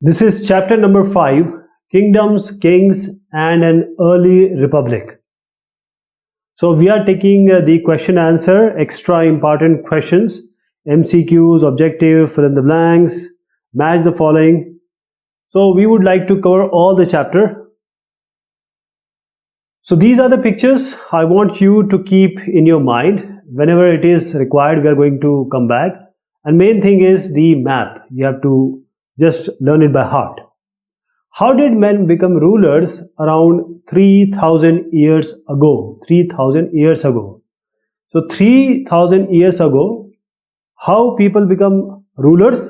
This is chapter number 5, Kingdoms, Kings and an Early Republic. So we are taking the question answer, extra important questions, MCQs, objective, fill in the blanks, match the following. So we would like to cover all the chapter. So these are the pictures I want you to keep in your mind. Whenever it is required, we are going to come back. And main thing is the map. You have to just learn it by heart. How did men become rulers around 3000 years ago? 3000 years ago. So 3000 years ago, how people become rulers?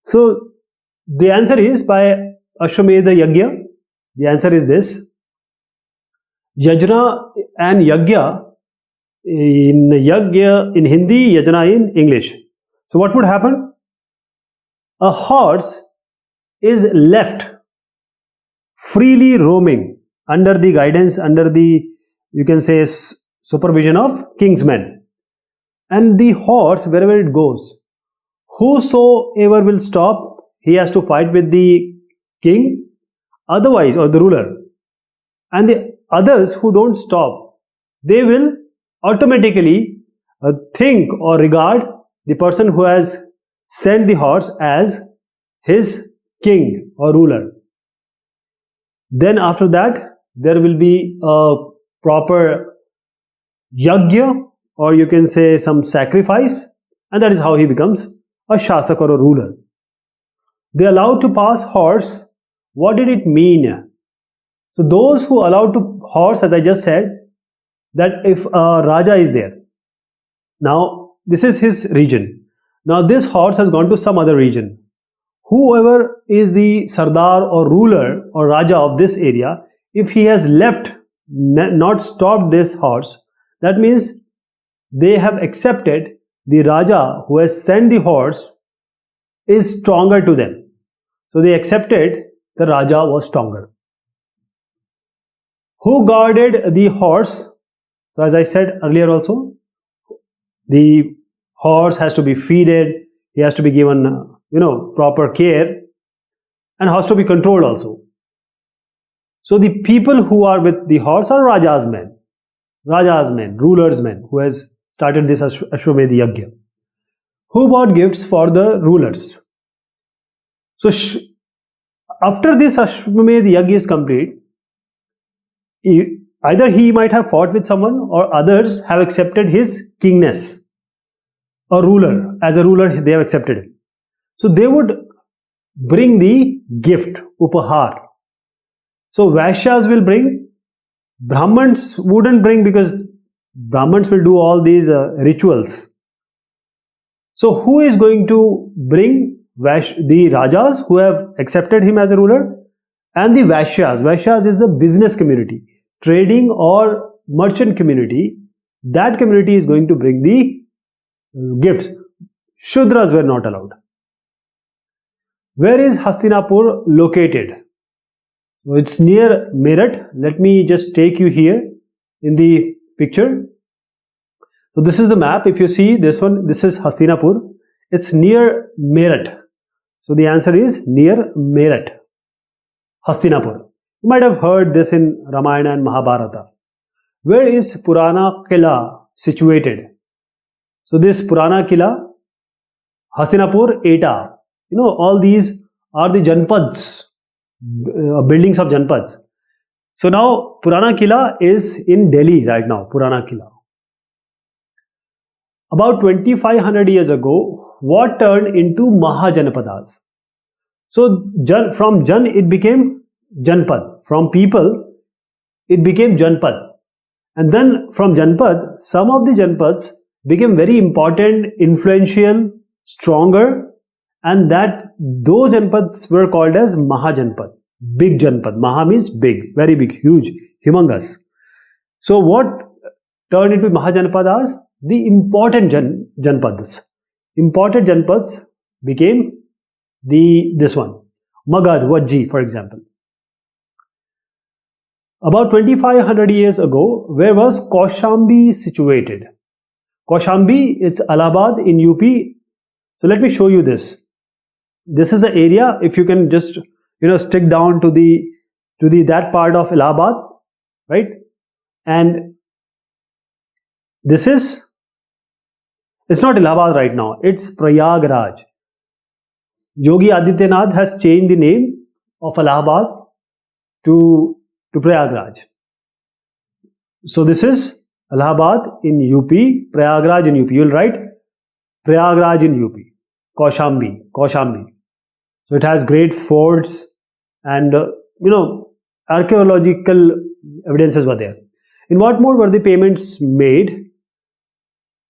So the answer is by Ashwamedha Yagya. The answer is this. Yajna and Yagya in Hindi, Yajna in English. So what would happen? A horse is left freely roaming under the guidance, under the, you can say, supervision of king's men. And the horse, wherever it goes, whosoever will stop, he has to fight with the king, otherwise, or the ruler. And the others who don't stop, they will automatically think or regard the person who has sent the horse as his king or ruler. Then after that, there will be a proper yagya, or you can say some sacrifice, and that is how he becomes a shasak or a ruler. They allowed to pass horse. What did it mean? So those who allowed to horse, as I just said, that if a Raja is there, now this is his region. Now this horse has gone to some other region. Whoever is the Sardar or ruler or Raja of this area, if he has left, not stopped this horse, that means they have accepted the Raja who has sent the horse is stronger to them. So they accepted the Raja was stronger. Who guarded the horse? So as I said earlier also, the horse has to be feeded, he has to be given proper care, and has to be controlled also. So the people who are with the horse are Raja's men, ruler's men, who has started this Ashwamedha Yagya. Who bought gifts for the rulers? So after this Ashwamedha Yagya is complete, either he might have fought with someone or others have accepted his kingness. A ruler, as a ruler they have accepted it. So they would bring the gift, upahar. So Vaishyas will bring, Brahmans wouldn't bring because Brahmans will do all these rituals. So who is going to bring? The Rajas who have accepted him as a ruler, and the Vaishyas. Vaishyas is the business community, trading or merchant community. That community is going to bring the gifts. Shudras were not allowed. Where is Hastinapur located? So it's near Meerut. Let me just take you here in the picture. So this is the map. If you see this one, this is Hastinapur. It's near Meerut. So the answer is near Meerut, Hastinapur. You might have heard this in Ramayana and Mahabharata. Where is Purana Kila situated? So this Purana Kila, Hastinapur, Etah. All these are the Janpads, buildings of Janpads. So now Purana Kila is in Delhi right now, Purana Kila. About 2500 years ago, what turned into Mahajanapadas? So from Jan it became Janpad. From people it became Janpad. And then from Janpad, some of the Janpads became very important, influential, stronger, and that those Janpads were called as Mahajanpad, big Janpad. Maha means big, very big, huge, humongous. So what turned into Mahajanapadas? The important Janpads. Important Janpads became this one, Magad, Vajji, for example. About 2500 years ago, where was Kaushambi situated? Kaushambi, it's Allahabad in UP. So let me show you this. this is the area. If you can just stick down to the that part of Allahabad, right? And this is, it's not Allahabad right now, it's Prayagraj. Yogi Adityanath has changed the name of Allahabad to Prayagraj. So this is Allahabad in UP, Prayagraj in UP. You will write Prayagraj in UP, Kaushambi. So it has great forts and archaeological evidences were there. In what mode were the payments made?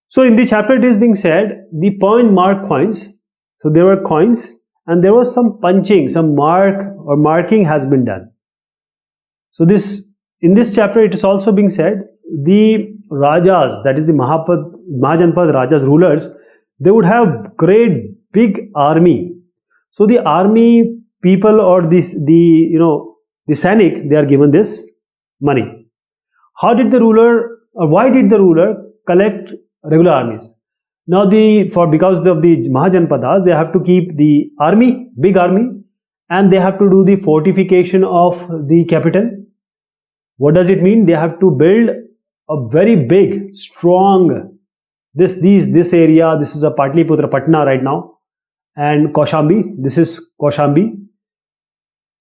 So in the chapter it is being said the point mark coins. So there were coins and there was some punching, some marking has been done. So in this chapter it is also being said the Rajas, that is the Mahajanpad Rajas, rulers, they would have great big army. So the army people or the Sainik, they are given this money. How did the ruler, or why did the ruler collect regular armies? Now because of the Mahajanpadas, they have to keep the army, big army, and they have to do the fortification of the capital. What does it mean? They have to build a very big, strong, this area, this is a Patliputra, Patna right now, and Kaushambi, this is Kaushambi.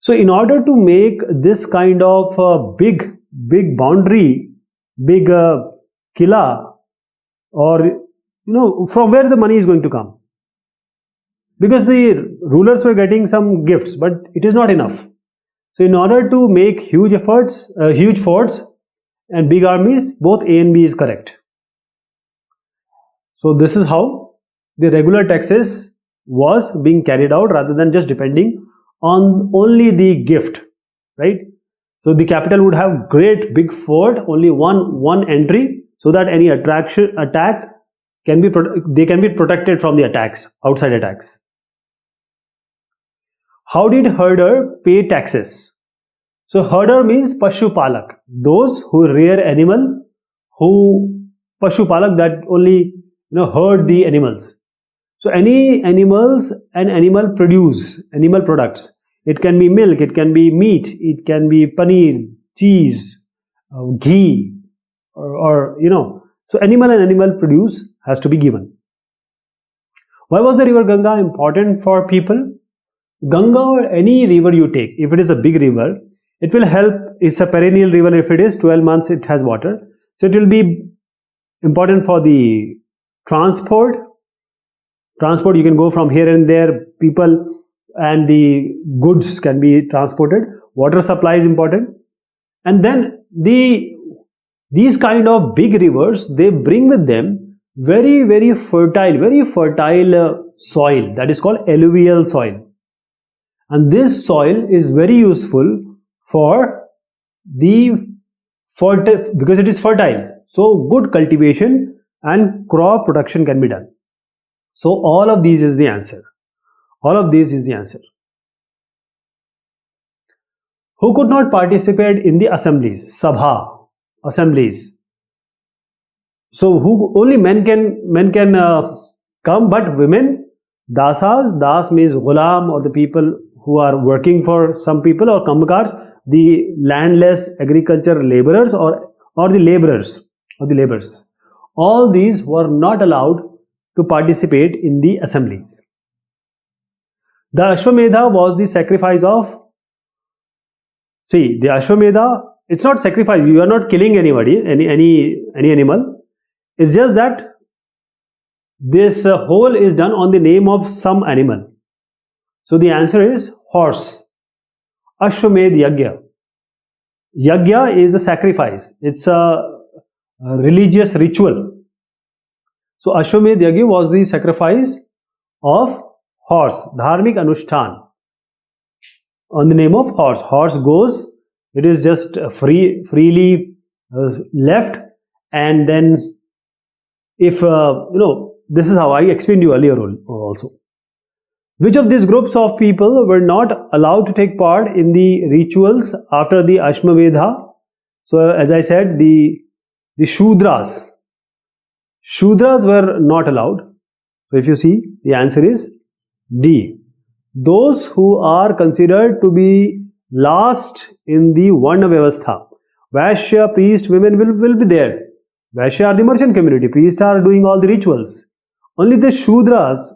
So in order to make this kind of big boundary, big killa, or from where the money is going to come? Because the rulers were getting some gifts, but it is not enough. So in order to make huge efforts, huge forts and big armies, both A and B is correct. So this is how the regular taxes was being carried out rather than just depending on only the gift, right? So the capital would have great big fort, only one entry, so that any attack can be protected from the attacks, outside attacks. How did herder pay taxes? So herder means Pashupalak, those who rear animal, who Pashupalak, that only herd the animals. So any animals and animal products. It can be milk, it can be meat, it can be paneer, cheese, ghee, or so animal and animal produce has to be given. Why was the river Ganga important for people? Ganga or any river you take, if it is a big river, it will help. It's a perennial river. If it is 12 months it has water, so it will be important for the transport. You can go from here and there, people and the goods can be transported. Water supply is important. And then these kind of big rivers, they bring with them very fertile soil, that is called alluvial soil. And this soil is very useful for because it is fertile. So good cultivation and crop production can be done. So all of these is the answer. Who could not participate in the assemblies? Sabha, assemblies. So only men can come, but women, dasas, das means ghulam, or the people who are working for some people, or kamkars, the landless agriculture laborers, or the laborers. All these were not allowed to participate in the assemblies. The Ashwamedha was the sacrifice of, the Ashwamedha, it's not sacrifice, you are not killing anybody, any animal. It's just that this whole is done on the name of some animal. So the answer is horse. Ashwamedh Yagya. Yagya is a sacrifice. It's a religious ritual. So Ashwamedh Yagya was the sacrifice of horse. Dharmik Anushtan. On the name of horse. Horse goes, it is just freely left, and then if this is how I explained you earlier also. Which of these groups of people were not allowed to take part in the rituals after the Ashwamedha? So as I said, the Shudras. Shudras were not allowed. So if you see, the answer is D. those who are considered to be last in the Varna Vyavastha. Vaishya, priest, women will be there. Vaishya are the merchant community. Priests are doing all the rituals. Only the Shudras.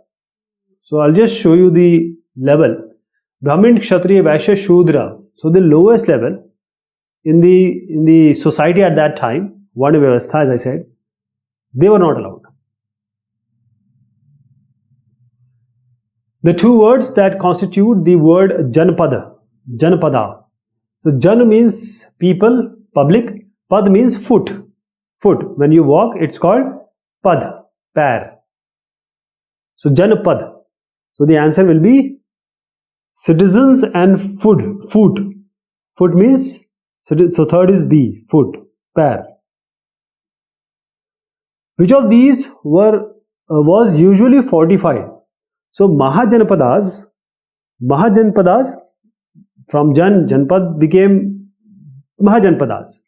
So I'll just show you the level. Brahmin, Kshatriya, Vaishya, Shudra. So the lowest level in the society at that time, Varna Vyavastha, as I said, they were not allowed. The two words that constitute the word Janpada. So Jan means people, public. Pad means foot. When you walk, it's called Pad, pair. So Janpad. So the answer will be citizens and foot. Foot means, so third is B, foot, pair. Which of these was usually fortified? So Mahajanpadas from Janpad became Mahajanpadas.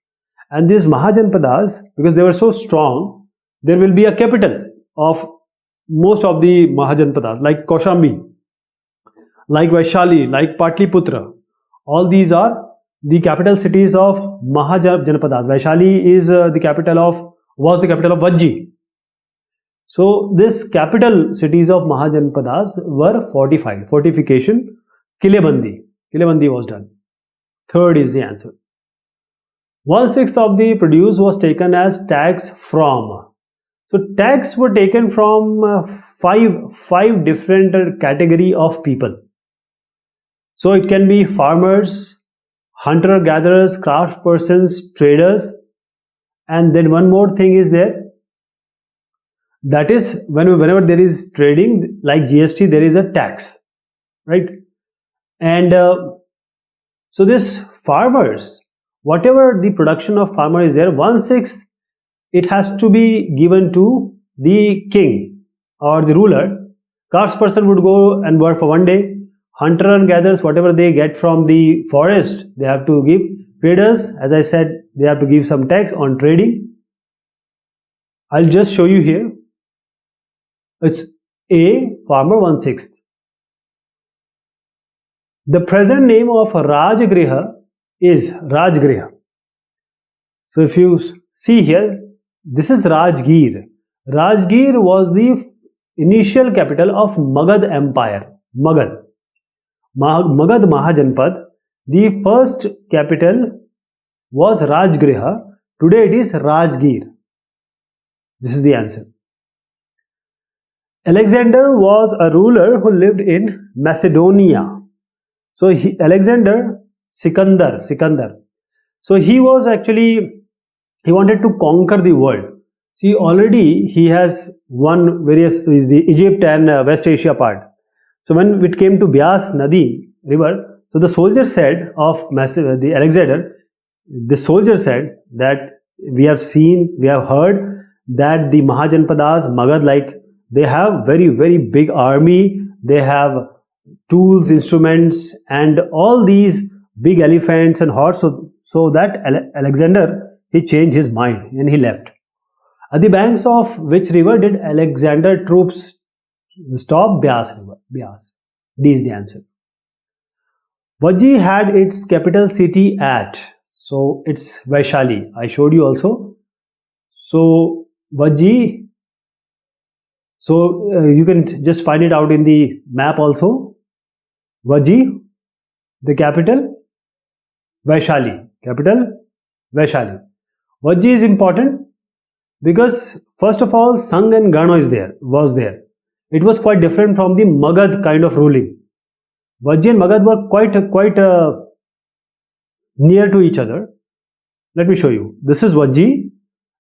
And these Mahajanpadas, because they were so strong, there will be a capital of most of the Mahajanpadas, like Kaushambi, like Vaishali, like Patliputra. All these are the capital cities of Mahajanpadas. Vaishali is was the capital of Vajji. So this capital cities of Mahajanpadas were fortified. Fortification, Kilebandi was done. Third is the answer. 1/6 of the produce was taken as tax from. So tax were taken from five different category of people. So it can be farmers, hunter-gatherers, craftspersons, traders, and then one more thing is there. That is, whenever there is trading, like GST, there is a tax, right? And so this farmers, whatever the production of farmer is there, 1/6, it has to be given to the king or the ruler. Craftsperson would go and work for one day. Hunter and gatherers, whatever they get from the forest, they have to give. Traders, as I said, they have to give some tax on trading. I'll just show you here. It's A, farmer, 1/6. The present name of Rajgriha is Rajgriha. So if you see here, this is Rajgir. Rajgir was the initial capital of Magad Empire. Magad Mahajanpad. The first capital was Rajgriha. Today it is Rajgir. This is the answer. Alexander was a ruler who lived in Macedonia. So Alexander, Sikandar. So he wanted to conquer the world. See, already he has won various, the Egypt and West Asia part. So when it came to Bias Nadi river, so the soldier said of the Alexander, the soldier said that we have heard that the Mahajanpadas, Magad, like they have very, very big army. They have tools, instruments, and all these big elephants and horses. So that Alexander, he changed his mind and he left. At the banks of which river did Alexander troops stop? Bias river. Bias. D is the answer. Vajji had its capital city at. So it's Vaishali. I showed you also. So Vajji. So you can just find it out in the map also. Vajji, the capital, Vaishali. Capital, Vaishali. Vajji is important because first of all, Sangh and Gana was there. It was quite different from the Magad kind of ruling. Vajji and Magad were quite near to each other. Let me show you. This is Vajji,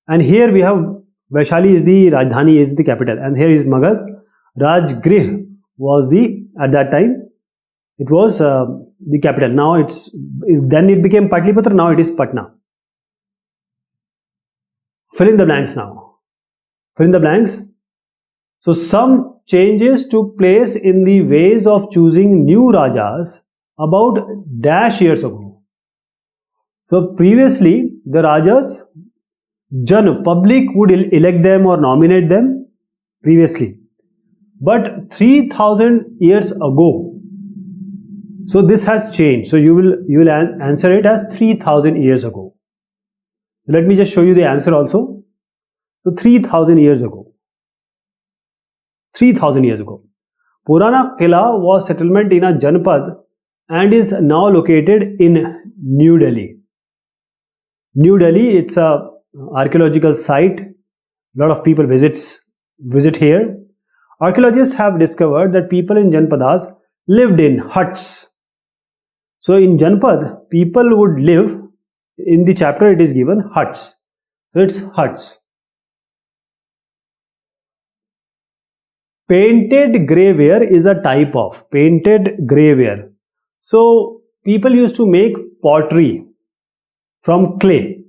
and here we have Vaishali is the Rajdhani, is the capital, and here is Magad. Rajgrih was at that time it was the capital. Now then it became Patliputra. Now it is Patna. Fill in the blanks now. Fill in the blanks. So some changes took place in the ways of choosing new Rajas about dash years ago. So previously the Rajas, public would elect them or nominate them previously. But 3000 years ago, So this has changed. So you will answer it as 3000 years ago. Let me just show you the answer also. So 3000 years ago. 3000 years ago. Purana Qila was settlement in a Janpad and is now located in New Delhi. New Delhi, it's a archaeological site. A lot of people visit here. Archaeologists have discovered that people in Janpadas lived in huts. So in Janpad, people would live, in the chapter it is given huts. So it's huts. Painted grey ware is a type of painted grey ware. So people used to make pottery from clay,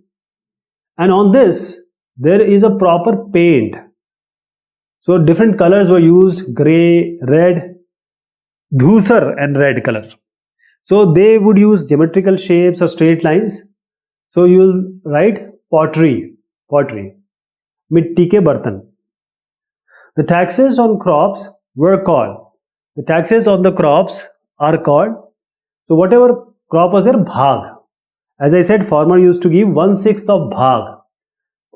and on this there is a proper paint. So different colors were used: grey, red, dhusar and red color. So they would use geometrical shapes or straight lines. So you will write pottery, mitti ke bartan. The taxes on crops were called. The taxes on the crops are called. So whatever crop was there, bhag. As I said, farmer used to give 1/6 of bhag.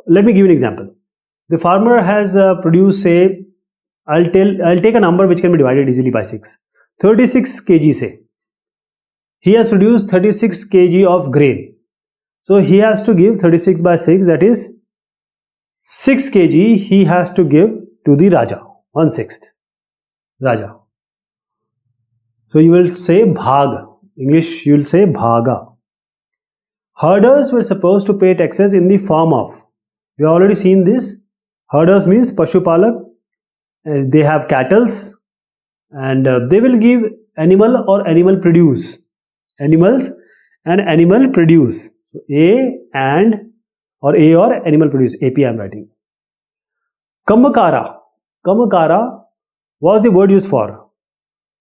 Let me give you an example. The farmer has produced, say, I'll take a number which can be divided easily by 6. 36 kg say. He has produced 36 kg of grain. So he has to give 36 by 6, that is 6 kg he has to give to the Raja, 1/6 Raja. So you will say bhag. English you will say bhaga. Herders were supposed to pay taxes in the form of. We have already seen this. Herders means Pashupalak. They have cattle and they will give animal or animal produce. Animals and animal produce. So A or animal produce. AP I am writing. Kamakara. Kamakara was the word used for.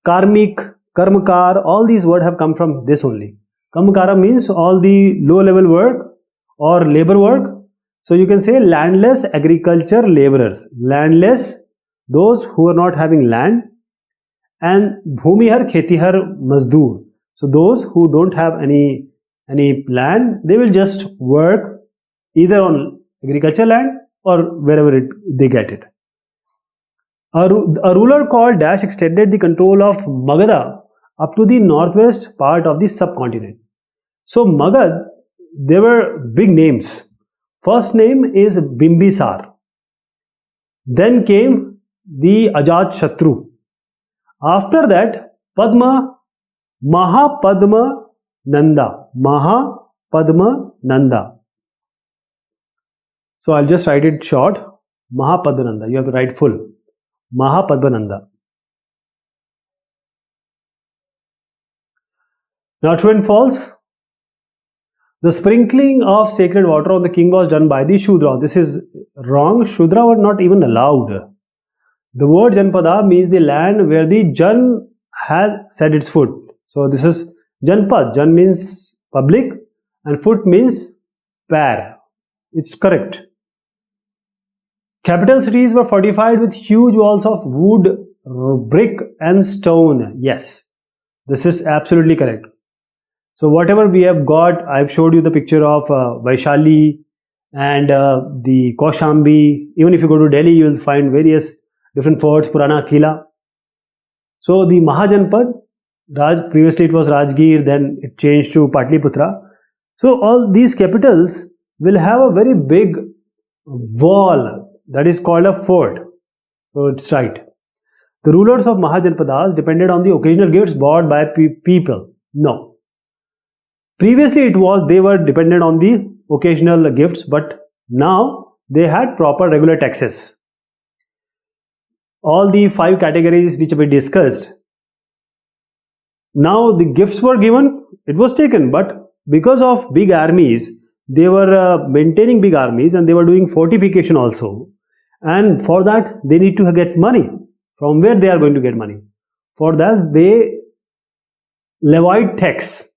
Karmik, Karmakar, all these words have come from this only. Kamakara means all the low level work or labor work. So you can say landless agriculture laborers. Landless, those who are not having land. And Bhumihar, Khetihar, Mazdoor. So those who don't have any land, they will just work either on agriculture land or wherever they get it. A ruler called Dash extended the control of Magadha up to the northwest part of the subcontinent. So Magad, there were big names. First name is Bimbisar. Then came the Ajat Shatru. After that, Padma, Mahapadma Nanda. Mahapadma Nanda. So I'll just write it short. Mahapadmananda. You have to write full. Mahapadmananda. Now true and false. The sprinkling of sacred water on the king was done by the Shudra. This is wrong. Shudra were not even allowed. The word Janpada means the land where the Jan has set its foot. So this is Janpad. Jan means public and foot means pair. It's correct. Capital cities were fortified with huge walls of wood, brick and stone. Yes, this is absolutely correct. So whatever we have got, I've showed you the picture of Vaishali and the Kaushambi. Even if you go to Delhi, you will find various different forts, Purana Qila. So the Mahajanpad, previously it was Rajgir, then it changed to Patliputra. So all these capitals will have a very big wall that is called a fort. So it's right. The rulers of Mahajanpadas depended on the occasional gifts brought by people. No. Previously they were dependent on the occasional gifts, but now they had proper regular taxes. All the 5 categories which we discussed, now the gifts were given, it was taken, but because of big armies, they were maintaining big armies and they were doing fortification also, and for that they need to get money. From where they are going to get money? For that they levied tax.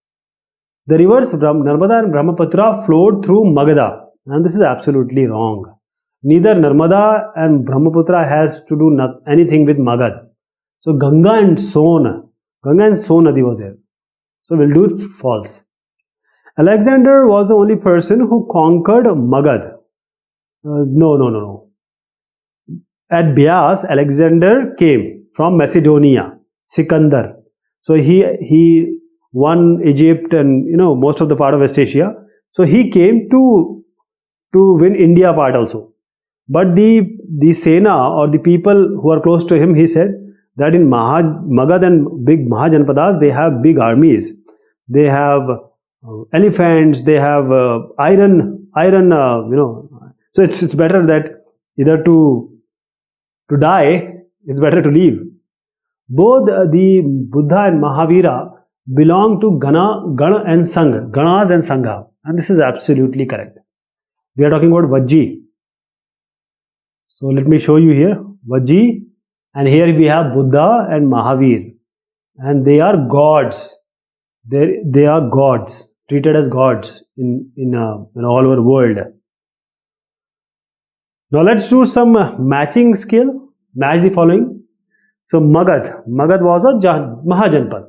The rivers Narmada and Brahmaputra flowed through Magadha, and this is absolutely wrong. Neither Narmada and Brahmaputra has to do anything with Magad. So Ganga and Son Nadi was there. So we'll do false. Alexander was the only person who conquered Magad. No. At Bias, Alexander came from Macedonia, Sikandar. So he won Egypt and most of the part of West Asia. So he came to win India part also. But the Sena or the people who are close to him, he said that in Magad and big Mahajanpadas, they have big armies. They have elephants. They have iron. So it's better that either to die, it's better to leave. Both the Buddha and Mahavira belong to Gana and Sangha, Ganas and Sangha, and this is absolutely correct. We are talking about Vajji. So let me show you here Vajji, and here we have Buddha and Mahavir, and they are gods. They are gods, treated as gods in all over the world. Now let's do some matching skill. Match the following. So Magad was a Mahajanpad.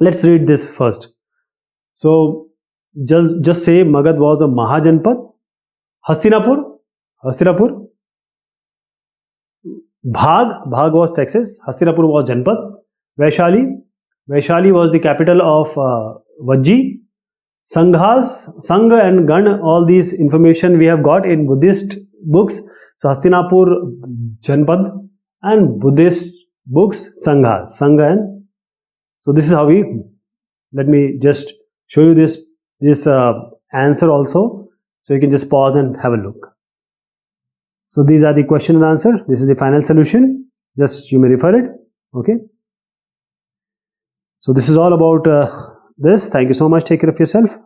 Let's read this first. So just say Magad was a Mahajanpad. Hastinapur. Bhag was Texas. Hastinapur was Janpad. Vaishali was the capital of Vajji. Sangha and Gan, all these information we have got in Buddhist books. So Hastinapur Janpad, and Buddhist books Sangha and so this is how let me just show you this answer also, so you can just pause and have a look. So these are the question and answer. This is the final solution. Just you may refer it. Okay. So this is all about this. Thank you so much. Take care of yourself.